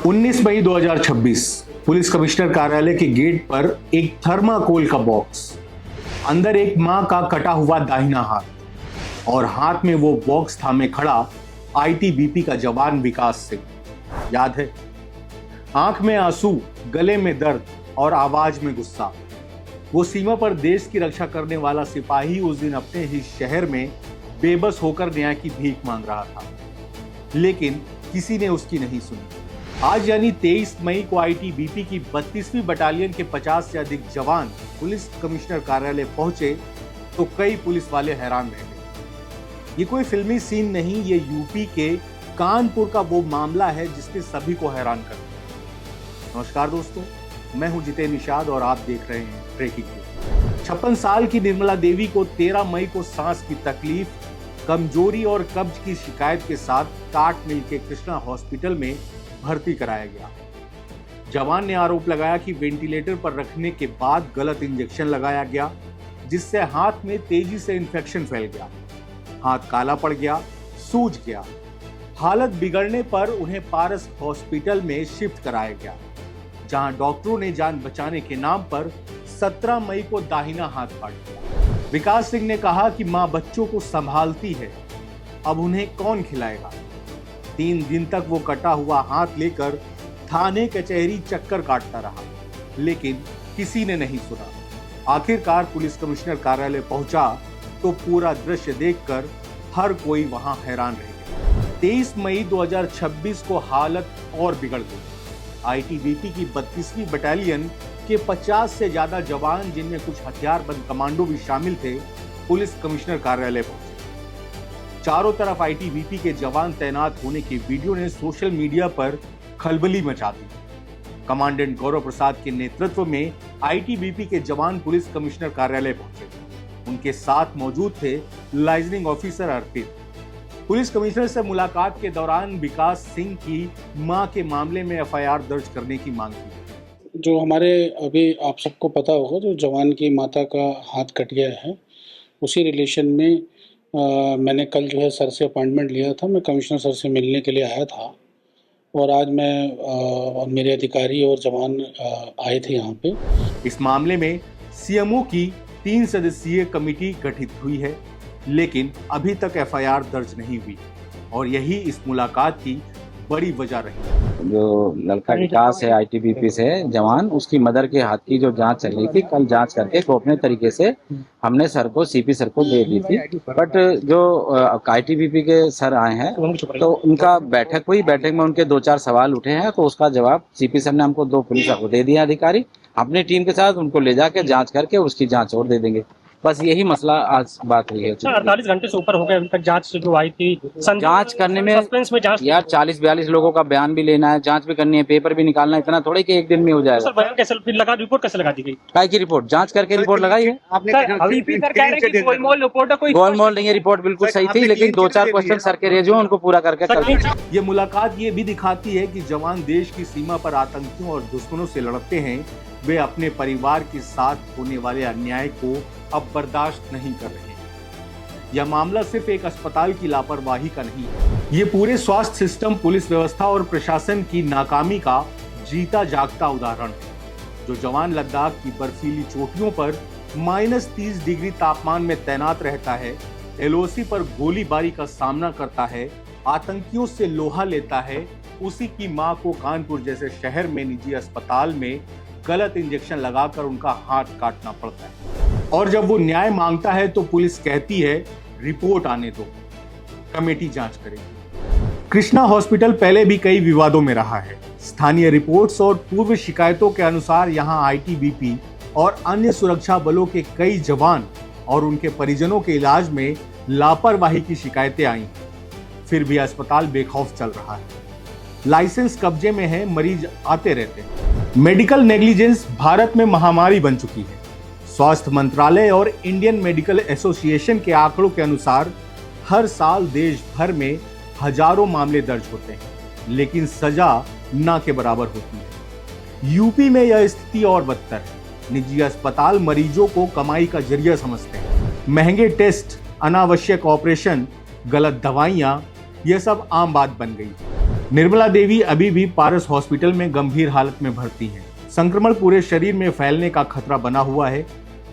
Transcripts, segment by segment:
19 मई 2026 police commissioner कार्यालय के gate पर एक थर्माकोल का बॉक्स, अंदर एक मां का कटा हुआ दाहिना हाथ और हाथ में वो बॉक्स थामे खड़ा आईटीबीपी का जवान विकास सिंह। याद है? आंख में आंसू, गले में दर्द और आवाज में गुस्सा। वो सीमा पर देश की रक्षा करने वाला सिपाही उस दिन अपने ही शहर में बेबस होकर न्याय की भीख मांग रहा था, लेकिन किसी ने उसकी नहीं सुनी। आज यानी 23 मई को आईटीबीपी की 32वीं बटालियन के 50 से अधिक जवान पुलिस कमिश्नर कार्यालय पहुंचे तो कई पुलिस वाले हैरान रह गए। ये कोई फिल्मी सीन नहीं, ये यूपी के कानपुर का वो मामला है जिसने सभी को हैरान कर दिया। नमस्कार दोस्तों, मैं हूं जितेंद्र निषाद और आप देख रहे हैं ब्रेकिंग न्यूज। 56 साल की निर्मला देवी को 13 मई को सांस की तकलीफ, कमजोरी और कब्ज की शिकायत के साथ काट मिल के कृष्णा हॉस्पिटल में भर्ती कराया गया। जवान ने आरोप लगाया कि वेंटिलेटर पर रखने के बाद गलत इंजेक्शन लगाया गया, जिससे हाथ में तेजी से इंफेक्शन फैल गया। हाथ काला पड़ गया, सूज गया। हालत बिगड़ने पर उन्हें पारस हॉस्पिटल में शिफ्ट कराया गया, जहां डॉक्टरों ने जान बचाने के नाम पर 17 मई को दाहिना हाथ काट दिया। विकास सिंह ने कहा कि मां बच्चों को संभालती है, अब उन्हें कौन खिलाएगा। 3 दिन तक वो कटा हुआ हाथ लेकर थाने कचहरी चक्कर काटता रहा, लेकिन किसी ने नहीं सुना। आखिरकार पुलिस कमिश्नर कार्यालय पहुंचा तो पूरा दृश्य देखकर हर कोई वहां हैरान रह गया। 23 मई 2026 को हालत और बिगड़ गई। आईटीबीपी की 32वीं बटालियन के 50 से ज्यादा जवान, जिनमें कुछ हथियारबंद कमांडो भी शामिल थे, पुलिस कमिश्नर कार्यालय पहुंचे। चारों तरफ आईटीबीपी के जवान तैनात होने की वीडियो ने सोशल मीडिया पर खलबली मचा दी। कमांडेंट गौरव प्रसाद के नेतृत्व में आईटीबीपी के जवान पुलिस कमिश्नर कार्यालय पहुंचे। उनके साथ मौजूद थे लाइजनिंग ऑफिसर अर्पित। पुलिस कमिश्नर से मुलाकात के दौरान विकास सिंह की मां के मामले में एफआईआर दर्ज करने की मांग की। जो हमारे अभी आप सबको पता होगा, जो जवान की माता का हाथ कट गया है, उसी रिलेशन में मैंने कल जो है सर से अपॉइंटमेंट लिया था। मैं कमिश्नर सर से मिलने के लिए आया था और आज मैं और मेरे अधिकारी और जवान आए थे यहाँ पे। इस मामले में सीएमओ की 3 सदस्यीय कमेटी गठित हुई है, लेकिन अभी तक एफआईआर दर्ज नहीं हुई और यही इस मुलाकात की बड़ी वजह रही। जो लड़का विकास है आईटीबीपी से जवान, उसकी मदर के हाथ की जो जांच चल रही थी, कल जांच करके गोपनीय तरीके से हमने सर को, सीपी सर को दे दी थी। बट जो आईटीबीपी के सर आए हैं तो उनका बैठक हुई, बैठक में उनके 2-4 सवाल उठे हैं, तो उसका जवाब सीपी सर ने हमको 2 पुलिस को दे दिया अधिकारी। अपनी टीम के साथ उनको ले जाकर जांच करके उसकी जांच और दे देंगे। बस यही मसला आज बात हुई है। 48 घंटे से ऊपर हो गए, अभी तक जांच जो आई थी, जांच करने में यार 40-42 लोगों का बयान भी लेना है, जांच भी करनी है, पेपर भी निकालना है, इतना थोड़े कि एक दिन में हो जाएगा। सर बयान कैसे फिर लगा, रिपोर्ट कैसे लगा दी गई? काय की रिपोर्ट? जांच करके रिपोर्ट लगाई है। गोलमोल नहीं है, रिपोर्ट बिल्कुल सही थी, लेकिन 2-4 क्वेश्चन सर के रेज हुए, उनको पूरा करके ये मुलाकात ये भी दिखाती है कि जवान देश की सीमा पर आतंकियों और दुश्मनों से लड़ते हैं, वे अपने परिवार के साथ होने वाले अन्याय को अब बर्दाश्त नहीं कर रहे हैं। यह मामला सिर्फ एक अस्पताल की लापरवाही का नहीं है, ये पूरे स्वास्थ्य सिस्टम, पुलिस व्यवस्था और प्रशासन की नाकामी का जीता जागता उदाहरण है। जो जवान लद्दाख की बर्फीली चोटियों पर -30 डिग्री तापमान में तैनात रहता है, एलओसी पर गोलीबारी का सामना करता है, आतंकियों से लोहा लेता है, उसी की मां को कानपुर जैसे शहर में निजी अस्पताल में गलत इंजेक्शन लगाकर उनका हाथ काटना पड़ता है। और जब वो न्याय मांगता है तो पुलिस कहती है रिपोर्ट आने दो, कमेटी जांच करेगी। कृष्णा हॉस्पिटल पहले भी कई विवादों में रहा है। स्थानीय रिपोर्ट्स और पूर्व शिकायतों के अनुसार यहां आईटीबीपी और अन्य सुरक्षा बलों के कई जवान और उनके परिजनों के इलाज में लापरवाही की शिकायतें आई, फिर भी अस्पताल बेखौफ चल रहा है। लाइसेंस कब्जे में है, मरीज आते रहते हैं। मेडिकल नेग्लिजेंस भारत में महामारी बन चुकी है। स्वास्थ्य मंत्रालय और इंडियन मेडिकल एसोसिएशन के आंकड़ों के अनुसार हर साल देश भर में हजारों मामले दर्ज होते हैं, लेकिन सजा ना के बराबर होती है। यूपी में यह स्थिति और बदतर है। निजी अस्पताल मरीजों को कमाई का जरिया समझते हैं। महंगे टेस्ट, अनावश्यक ऑपरेशन, गलत दवाइयां, यह सब आम बात बन गई। निर्मला देवी अभी भी पारस हॉस्पिटल में गंभीर हालत में भर्ती हैं। संक्रमण पूरे शरीर में फैलने का खतरा बना हुआ है।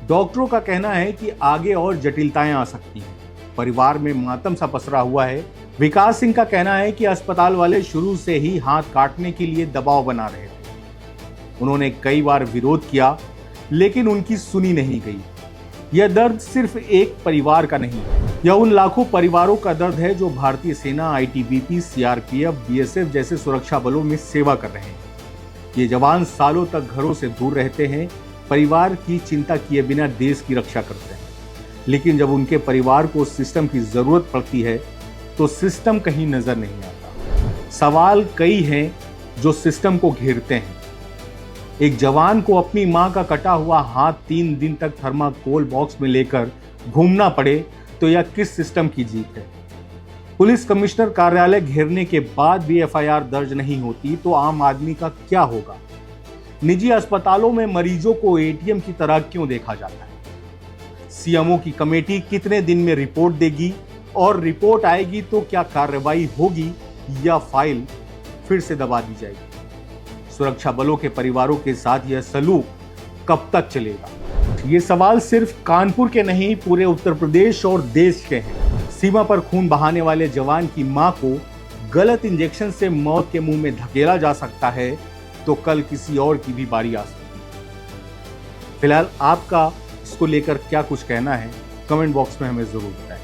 डॉक्टरों का कहना है कि आगे और जटिलताएं आ सकती हैं। परिवार में मातम सा पसरा हुआ है। विकास सिंह का कहना है कि अस्पताल वाले शुरू से ही हाथ काटने के लिए दबाव बना रहे थे। उन्होंने कई बार विरोध किया, लेकिन उनकी सुनी नहीं गई। यह दर्द सिर्फ एक परिवार का नहीं है, यह उन लाखों परिवारों का दर्द है जो भारतीय सेना, आईटीबीपी, सीआरपीएफ, बीएसएफ जैसे सुरक्षा बलों में सेवा कर रहे हैं। ये जवान सालों तक घरों से दूर रहते हैं, परिवार की चिंता किए बिना देश की रक्षा करते हैं, लेकिन जब उनके परिवार को सिस्टम की जरूरत पड़ती है तो सिस्टम कहीं नजर नहीं आता। सवाल कई हैं जो सिस्टम को घेरते हैं। एक जवान को अपनी मां का कटा हुआ हाथ 3 दिन तक थर्माकोल बॉक्स में लेकर घूमना पड़े तो यह किस सिस्टम की जीत है? पुलिस कमिश्नर कार्यालय घेरने के बाद भी एफआईआर दर्ज नहीं होती तो आम आदमी का क्या होगा? निजी अस्पतालों में मरीजों को एटीएम की तरह क्यों देखा जाता है? सीएमओ की कमेटी कितने दिन में रिपोर्ट देगी और रिपोर्ट आएगी तो क्या कार्रवाई होगी या फाइल फिर से दबा दी जाएगी? सुरक्षा बलों के परिवारों के साथ यह सलूक कब तक चलेगा? ये सवाल सिर्फ कानपुर के नहीं, पूरे उत्तर प्रदेश और देश के हैं। सीमा पर खून बहाने वाले जवान की मां को गलत इंजेक्शन से मौत के मुंह में धकेला जा सकता है तो कल किसी और की भी बारी आ सकती है। फिलहाल आपका इसको लेकर क्या कुछ कहना है, कमेंट बॉक्स में हमें जरूर बताएं।